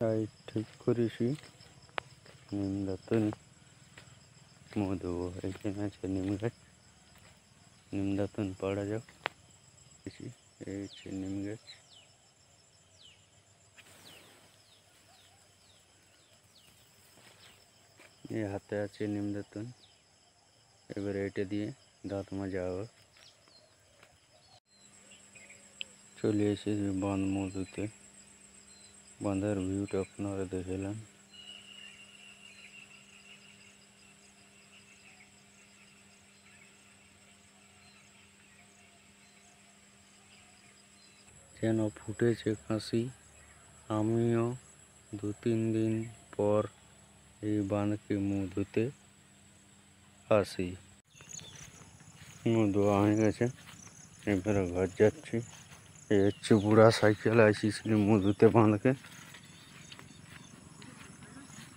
তাই ঠিক করেছি নিম দাতুন মধু এখানে আছে নিম গাছ। নিম দাতুন পাড়া যাক। এই হচ্ছে নিম গাছ। এই হাতে আছে নিম দাতুন। এবারে এটা দিয়ে দাঁত মাজা হবে। চলে এসেছি বাঁধ মধুতে। বাঁধের ভিউটা আপনারা দেখলেন। যেন ফুটেছে কাশি। আমিও 2-3 দিন পর এই বাঁধকে মধুতে আসি। মধু হয়ে গেছে, এবারে ঘর যাচ্ছি। এই হচ্ছে বুড়া সাইকেল আসিস মধুতে বাঁধকে।